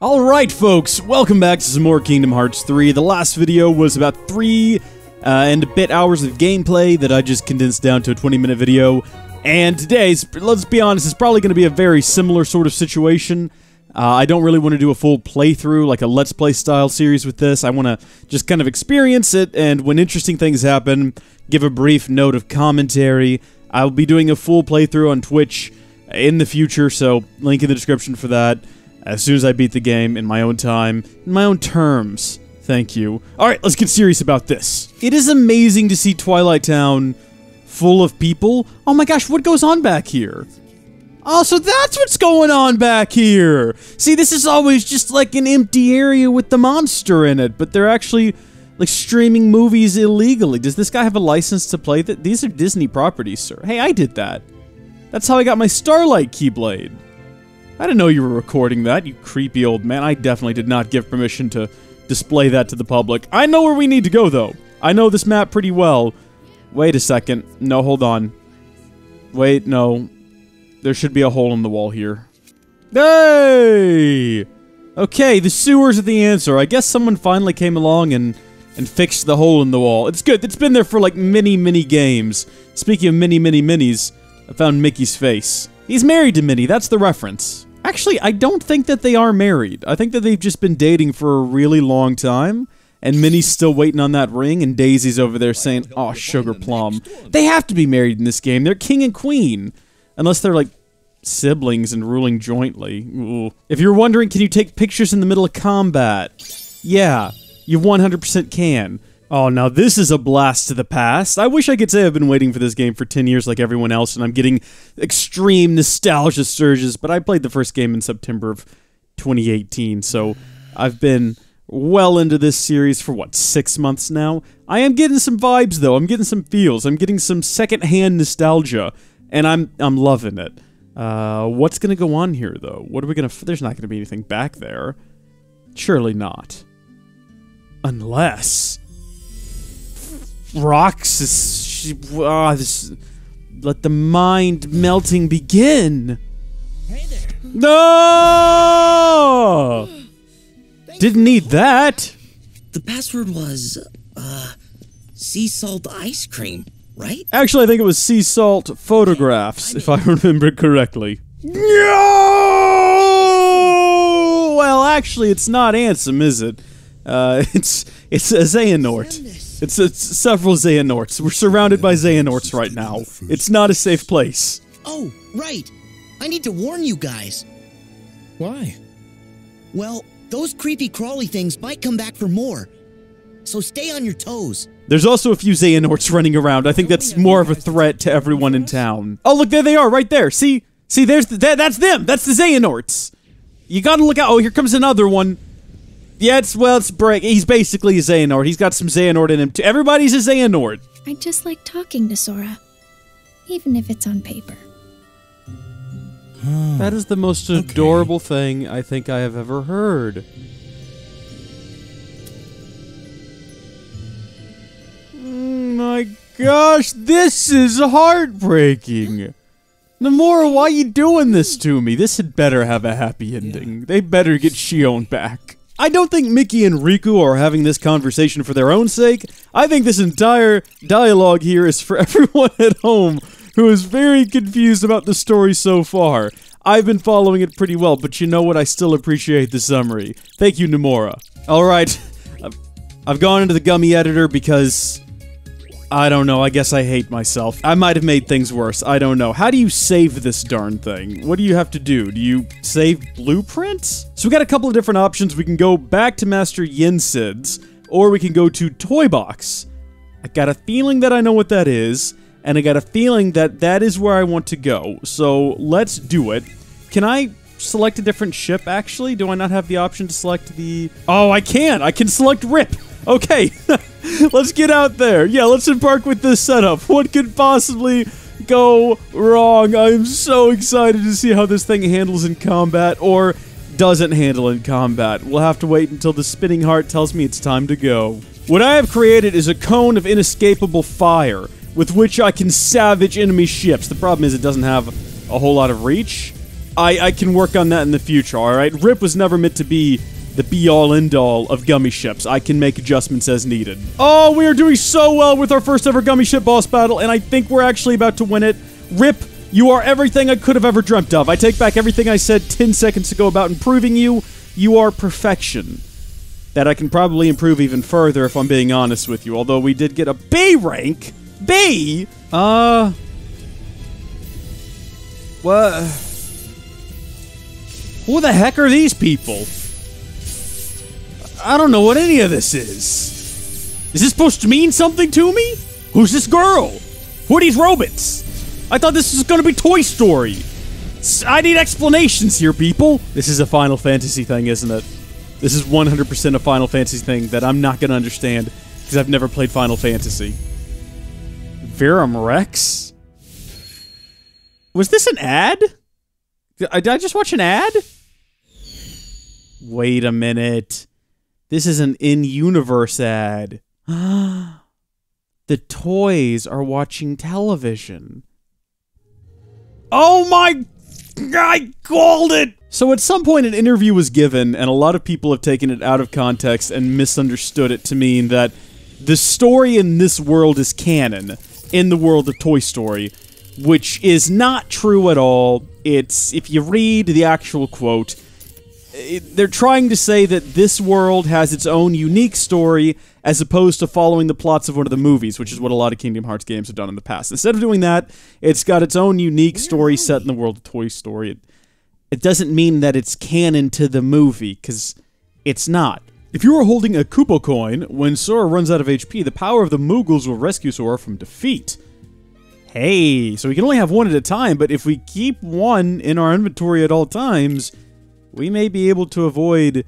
Alright folks, welcome back to some more Kingdom Hearts 3. The last video was about 3 and a bit hours of gameplay that I just condensed down to a 20-minute video. And today's, let's be honest, is probably going to be a very similar sort of situation. I don't really want to do a full playthrough, like a Let's Play style series with this. I want to just kind of experience it, and when interesting things happen, give a brief note of commentary. I'll be doing a full playthrough on Twitch in the future, so link in the description for that. As soon as I beat the game, in my own time, in my own terms. Thank you. Alright, let's get serious about this. It is amazing to see Twilight Town full of people. Oh my gosh, what goes on back here? Oh, so that's what's going on back here! See, this is always just like an empty area with the monster in it, but they're actually, like, streaming movies illegally. Does this guy have a license to play that? These are Disney properties, sir. Hey, I did that. That's how I got my Starlight Keyblade. I didn't know you were recording that, you creepy old man. I definitely did not give permission to display that to the public. I know where we need to go, though. I know this map pretty well. Wait a second. No, hold on. Wait, no. There should be a hole in the wall here. Hey! Okay, the sewers are the answer. I guess someone finally came along and fixed the hole in the wall. It's good. It's been there for like many games. Speaking of many minis, I found Mickey's face. He's married to Minnie. That's the reference. Actually, I don't think that they are married. I think that they've just been dating for a really long time, and Minnie's still waiting on that ring, and Daisy's over there saying, "Aw, sugar plum." They have to be married in this game. They're king and queen. Unless they're, like, siblings and ruling jointly. Ooh. If you're wondering, can you take pictures in the middle of combat? Yeah, you 100% can. Oh, now this is a blast to the past. I wish I could say I've been waiting for this game for 10 years like everyone else, and I'm getting extreme nostalgia surges, but I played the first game in September of 2018, so I've been well into this series for, what, 6 months now? I am getting some vibes, though. I'm getting some feels. I'm getting some secondhand nostalgia, and I'm loving it. What's gonna go on here, though? What are we gonna... There's not gonna be anything back there. Surely not. Unless... Roxas... let the mind melting begin! Hey there. No! Didn't need that! The password was, sea salt ice cream, right? Actually, I think it was sea salt photographs, if I remember correctly. No! Well, actually, it's not Ansem, is it? It's a Xehanort. It's several Xehanorts. We're surrounded by Xehanorts right now. It's not a safe place. Oh, right. I need to warn you guys. Why? Well, those creepy crawly things might come back for more. So stay on your toes. There's also a few Xehanorts running around. I think that's more of a threat to everyone in town. Oh, look, there they are, right there. See, there's that's them. That's the Xehanorts. You gotta look out. Oh, here comes another one. Yeah, it's he's basically a Xehanort. He's got some Xehanort in him, too. Everybody's a Xehanort. I just like talking to Sora, even if it's on paper. That is the most adorable thing I think I have ever heard. My gosh, this is heartbreaking. Nomura, why are you doing this to me? This had better have a happy ending. They better get Shion back. I don't think Mickey and Riku are having this conversation for their own sake. I think this entire dialogue here is for everyone at home who is very confused about the story so far. I've been following it pretty well, but you know what? I still appreciate the summary. Thank you, Nomura. Alright, I've gone into the gummy editor because... I don't know, I guess I hate myself. I might have made things worse, I don't know. How do you save this darn thing? What do you have to do? Do you save blueprints? So we got a couple of different options. We can go back to Master Yensid's, or we can go to Toy Box. I got a feeling that I know what that is, and I got a feeling that that is where I want to go. So let's do it. Can I select a different ship, actually? Do I not have the option to select the... Oh, I can! I can select Rip! Okay, let's get out there. Yeah, let's embark with this setup. What could possibly go wrong? I'm so excited to see how this thing handles in combat, or doesn't handle in combat. We'll have to wait until the spinning heart tells me it's time to go. What I have created is a cone of inescapable fire, with which I can savage enemy ships. The problem is it doesn't have a whole lot of reach. I can work on that in the future, alright? Rip was never meant to be the be-all, end-all of gummy ships. I can make adjustments as needed. Oh, we are doing so well with our first ever gummy ship boss battle, and I think we're actually about to win it. Rip, you are everything I could have ever dreamt of. I take back everything I said 10 seconds ago about improving you. You are perfection. That I can probably improve even further if I'm being honest with you, although we did get a B rank. B? What? Who the heck are these people? I don't know what any of this is. Is this supposed to mean something to me? Who's this girl? Who are these robots? I thought this was gonna be Toy Story. I need explanations here, people. This is a Final Fantasy thing, isn't it? This is 100% a Final Fantasy thing that I'm not gonna understand because I've never played Final Fantasy. Verum Rex? Was this an ad? Did I just watch an ad? Wait a minute. This is an in-universe ad. The toys are watching television. Oh my... I called it! So at some point an interview was given, and a lot of people have taken it out of context and misunderstood it to mean that the story in this world is canon in the world of Toy Story, which is not true at all. It's, if you read the actual quote, they're trying to say that this world has its own unique story as opposed to following the plots of one of the movies, which is what a lot of Kingdom Hearts games have done in the past. Instead of doing that, it's got its own unique story set in the world of Toy Story. It doesn't mean that it's canon to the movie, because it's not. If you are holding a Koopa coin, when Sora runs out of HP, the power of the Moogles will rescue Sora from defeat. Hey, so we can only have one at a time, but if we keep one in our inventory at all times, we may be able to avoid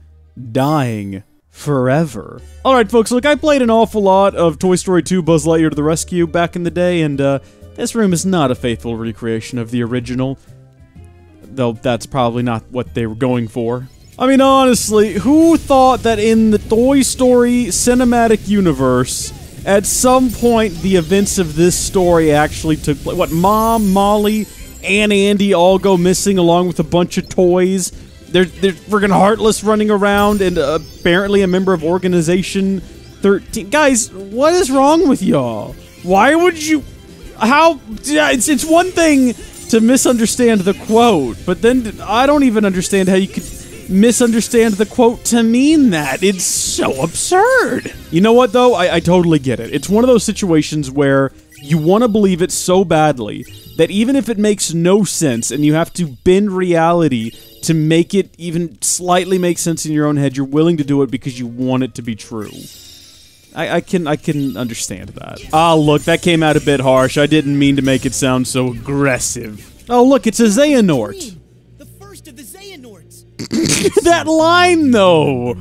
dying forever. Alright folks, look, I played an awful lot of Toy Story 2 Buzz Lightyear to the Rescue back in the day, and this room is not a faithful recreation of the original. Though that's probably not what they were going for. I mean, honestly, who thought that in the Toy Story cinematic universe, at some point the events of this story actually took place? What, Mom, Molly, and Andy all go missing along with a bunch of toys? They're friggin' heartless running around, and apparently a member of Organization 13. Guys, what is wrong with y'all? Why would you... How... It's one thing to misunderstand the quote, but then I don't even understand how you could misunderstand the quote to mean that. It's so absurd. You know what, though? I totally get it. It's one of those situations where you want to believe it so badly that even if it makes no sense and you have to bend reality to make it even slightly make sense in your own head, you're willing to do it because you want it to be true. I can understand that. Ah, look, that came out a bit harsh. I didn't mean to make it sound so aggressive. Oh, look, it's a Xehanort. The first of the Xehanorts. That line, though.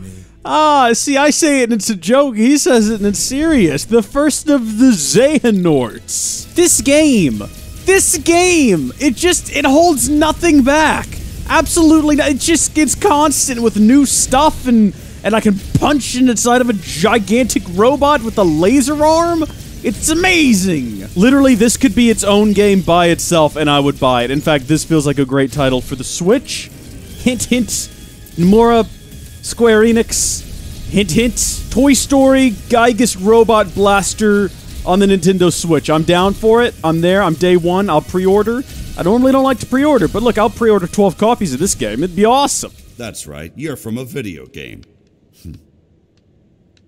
Ah, see, I say it and it's a joke. He says it and it's serious. The first of the Xehanorts. This game, it holds nothing back. Absolutely not. It's constant with new stuff, and I can punch inside of a gigantic robot with a laser arm. It's amazing. Literally, this could be its own game by itself, and I would buy it. In fact, this feels like a great title for the Switch. Hint, hint. Nomura, Square Enix. Hint, hint. Toy Story, Gygus Robot Blaster on the Nintendo Switch. I'm down for it. I'm there. I'm day one. I'll pre-order. I normally don't like to pre-order, but look, I'll pre-order 12 copies of this game. It'd be awesome. That's right. You're from a video game.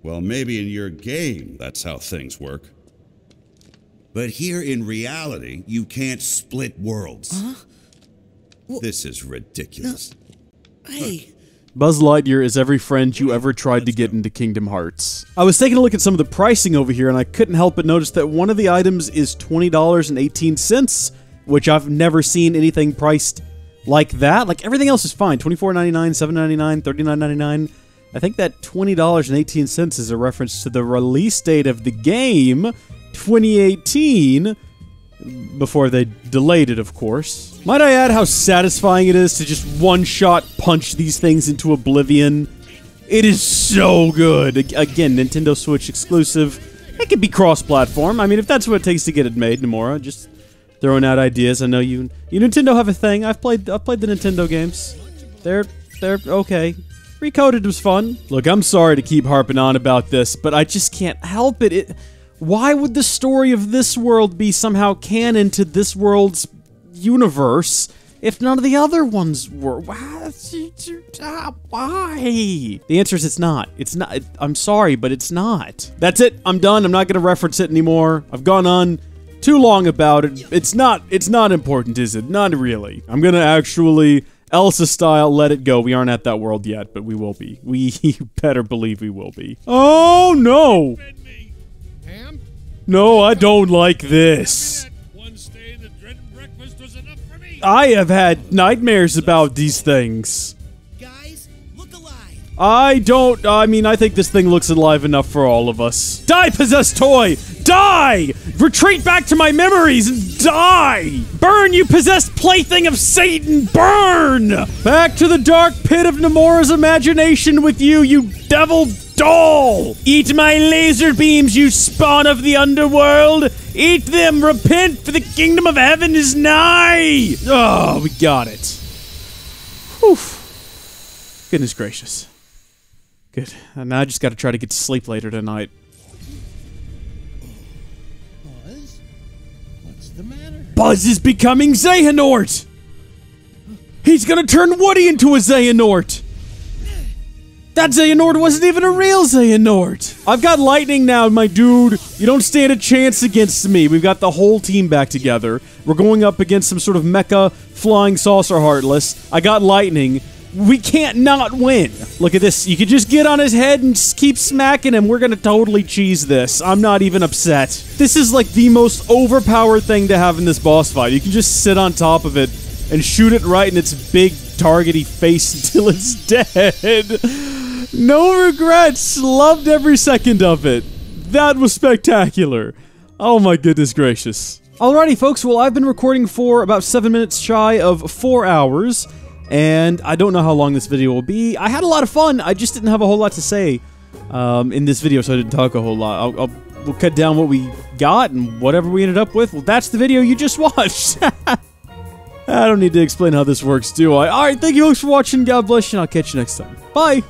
Well, maybe in your game, that's how things work. But here in reality, you can't split worlds. Huh? This is ridiculous. Hey. Buzz Lightyear is every friend you ever tried to get into Kingdom Hearts. I was taking a look at some of the pricing over here, and I couldn't help but notice that one of the items is $20.18, which I've never seen anything priced like that. Like, everything else is fine. $24.99, $7.99, $39.99. I think that $20.18 is a reference to the release date of the game, 2018, before they delayed it, of course. Might I add how satisfying it is to just one-shot punch these things into oblivion? It is so good. Again, Nintendo Switch exclusive. It could be cross-platform. I mean, if that's what it takes to get it made, Nomura, just throwing out ideas. I know you Nintendo have a thing. I've played the Nintendo games. They're okay. Recoded was fun. Look, I'm sorry to keep harping on about this, but I just can't help it. Why would the story of this world be somehow canon to this world's universe if none of the other ones were? Why? The answer is it's not. It's not. I'm sorry, but it's not. That's it. I'm done. I'm not going to reference it anymore. I've gone on too long about it. It's not important, is it? Not really. I'm going to actually, Elsa style, let it go. We aren't at that world yet, but we will be. We better believe we will be. Oh, no. No, I don't like this. I have had nightmares about these things. Guys, look alive. I mean, I think this thing looks alive enough for all of us. Die, possessed toy! Die! Retreat back to my memories and die! Burn, you possessed plaything of Satan, burn! Back to the dark pit of Nomura's imagination with you, you devil doll! Eat my laser beams, you spawn of the underworld! Eat them! Repent, for the kingdom of heaven is nigh! Oh, we got it. Whew. Goodness gracious. Good. And now I just gotta try to get to sleep later tonight. Buzz? What's the matter? Buzz is becoming Xehanort! He's gonna turn Woody into a Xehanort! That Xehanort wasn't even a real Xehanort! I've got lightning now, my dude. You don't stand a chance against me. We've got the whole team back together. We're going up against some sort of mecha flying saucer heartless. I got lightning. We can't not win. Look at this. You could just get on his head and just keep smacking him. We're gonna totally cheese this. I'm not even upset. This is like the most overpowered thing to have in this boss fight. You can just sit on top of it and shoot it right in its big targety face until it's dead. No regrets. Loved every second of it. That was spectacular. Oh my goodness gracious. Alrighty folks, well I've been recording for about 7 minutes shy of 4 hours, and I don't know how long this video will be. I had a lot of fun, I just didn't have a whole lot to say in this video, so I didn't talk a whole lot. We'll cut down what we got, and whatever we ended up with, well that's the video you just watched. I don't need to explain how this works, do I? Alright, thank you folks for watching, God bless you, and I'll catch you next time. Bye!